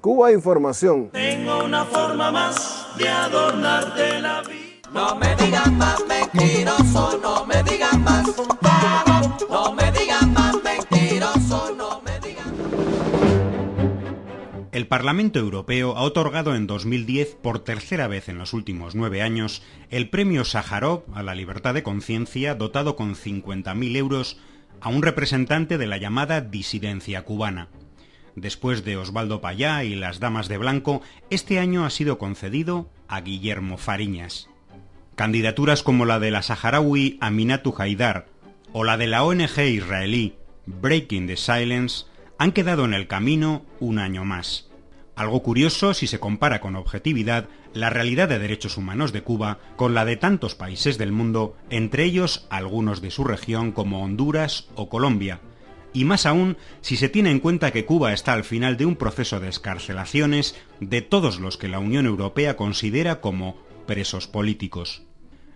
Cuba Información. Tengo una forma más de adornarte la vida. No me digan más mentiroso, no me digan más. No me digan más mentiroso, no me digan más. El Parlamento Europeo ha otorgado en 2010, por tercera vez en los últimos 9 años, el premio Sájarov a la libertad de conciencia, dotado con 50.000 euros, a un representante de la llamada disidencia cubana. Después de Osvaldo Payá y las Damas de Blanco, este año ha sido concedido a Guillermo Fariñas. Candidaturas como la de la saharaui Aminatou Haidar o la de la ONG israelí Breaking the Silence han quedado en el camino un año más. Algo curioso si se compara con objetividad la realidad de derechos humanos de Cuba con la de tantos países del mundo, entre ellos algunos de su región como Honduras o Colombia, y más aún si se tiene en cuenta que Cuba está al final de un proceso de excarcelaciones de todos los que la Unión Europea considera como presos políticos.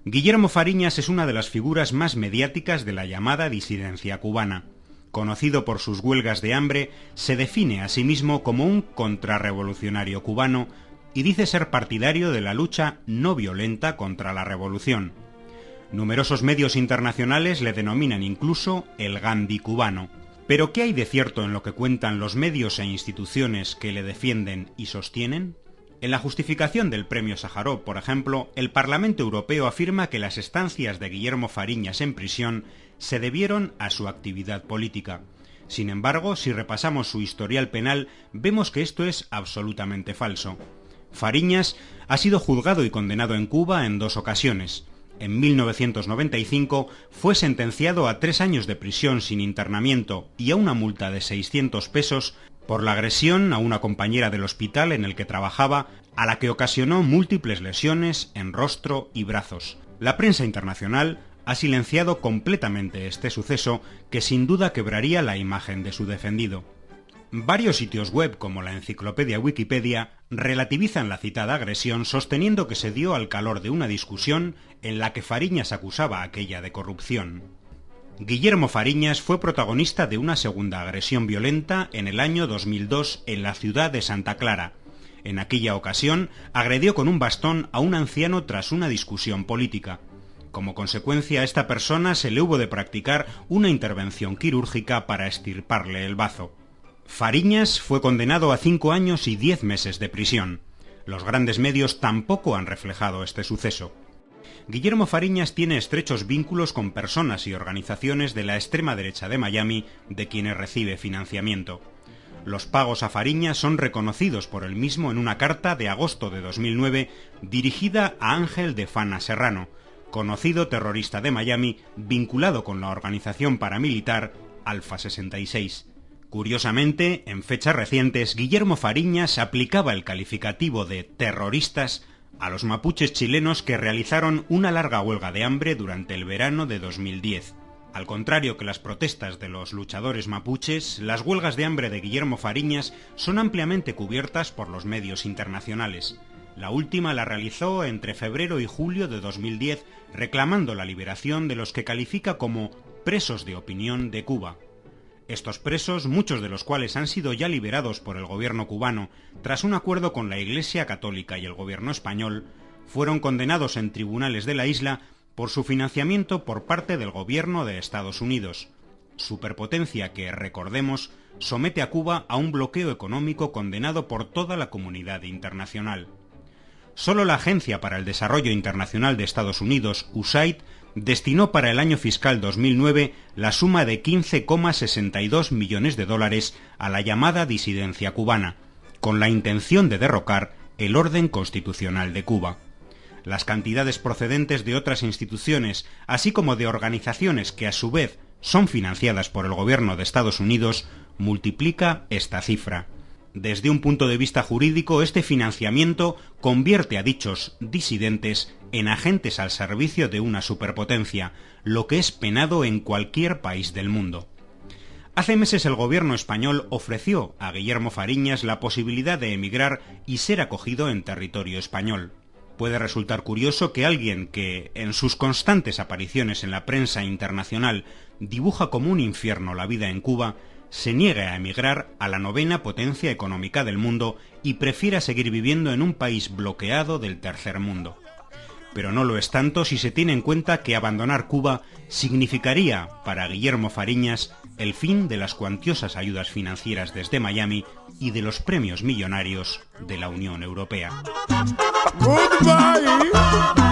Guillermo Fariñas es una de las figuras más mediáticas de la llamada disidencia cubana. Conocido por sus huelgas de hambre, se define a sí mismo como un contrarrevolucionario cubano y dice ser partidario de la lucha no violenta contra la revolución. Numerosos medios internacionales le denominan incluso el Gandhi cubano. ¿Pero qué hay de cierto en lo que cuentan los medios e instituciones que le defienden y sostienen? En la justificación del premio Sájarov, por ejemplo, el Parlamento Europeo afirma que las estancias de Guillermo Fariñas en prisión se debieron a su actividad política. Sin embargo, si repasamos su historial penal, vemos que esto es absolutamente falso. Fariñas ha sido juzgado y condenado en Cuba en 2 ocasiones. En 1995 fue sentenciado a 3 años de prisión sin internamiento y a una multa de 600 pesos por la agresión a una compañera del hospital en el que trabajaba, a la que ocasionó múltiples lesiones en rostro y brazos. La prensa internacional ha silenciado completamente este suceso, que sin duda quebraría la imagen de su defendido. Varios sitios web, como la enciclopedia Wikipedia, relativizan la citada agresión sosteniendo que se dio al calor de una discusión en la que Fariñas acusaba a aquella de corrupción. Guillermo Fariñas fue protagonista de una segunda agresión violenta en el año 2002 en la ciudad de Santa Clara. En aquella ocasión, agredió con un bastón a un anciano tras una discusión política. Como consecuencia, a esta persona se le hubo de practicar una intervención quirúrgica para extirparle el bazo. Fariñas fue condenado a 5 años y 10 meses de prisión. Los grandes medios tampoco han reflejado este suceso. Guillermo Fariñas tiene estrechos vínculos con personas y organizaciones de la extrema derecha de Miami, de quienes recibe financiamiento. Los pagos a Fariñas son reconocidos por él mismo en una carta de agosto de 2009 dirigida a Ángel de Fana Serrano, conocido terrorista de Miami vinculado con la organización paramilitar Alfa 66. Curiosamente, en fechas recientes, Guillermo Fariñas aplicaba el calificativo de terroristas a los mapuches chilenos que realizaron una larga huelga de hambre durante el verano de 2010. Al contrario que las protestas de los luchadores mapuches, las huelgas de hambre de Guillermo Fariñas son ampliamente cubiertas por los medios internacionales. La última la realizó entre febrero y julio de 2010, reclamando la liberación de los que califica como presos de opinión de Cuba. Estos presos, muchos de los cuales han sido ya liberados por el gobierno cubano tras un acuerdo con la Iglesia Católica y el gobierno español, fueron condenados en tribunales de la isla por su financiamiento por parte del gobierno de Estados Unidos, superpotencia que, recordemos, somete a Cuba a un bloqueo económico condenado por toda la comunidad internacional. Solo la Agencia para el Desarrollo Internacional de Estados Unidos, USAID, destinó para el año fiscal 2009 la suma de 15,62 millones de dólares a la llamada disidencia cubana, con la intención de derrocar el orden constitucional de Cuba. Las cantidades procedentes de otras instituciones, así como de organizaciones que a su vez son financiadas por el gobierno de Estados Unidos, multiplica esta cifra. Desde un punto de vista jurídico, este financiamiento convierte a dichos disidentes en agentes al servicio de una superpotencia, lo que es penado en cualquier país del mundo. Hace meses el gobierno español ofreció a Guillermo Fariñas la posibilidad de emigrar y ser acogido en territorio español. Puede resultar curioso que alguien que, en sus constantes apariciones en la prensa internacional, dibuja como un infierno la vida en Cuba, se niegue a emigrar a la 9ª potencia económica del mundo y prefiera seguir viviendo en un país bloqueado del tercer mundo. Pero no lo es tanto si se tiene en cuenta que abandonar Cuba significaría, para Guillermo Fariñas, el fin de las cuantiosas ayudas financieras desde Miami y de los premios millonarios de la Unión Europea. Goodbye.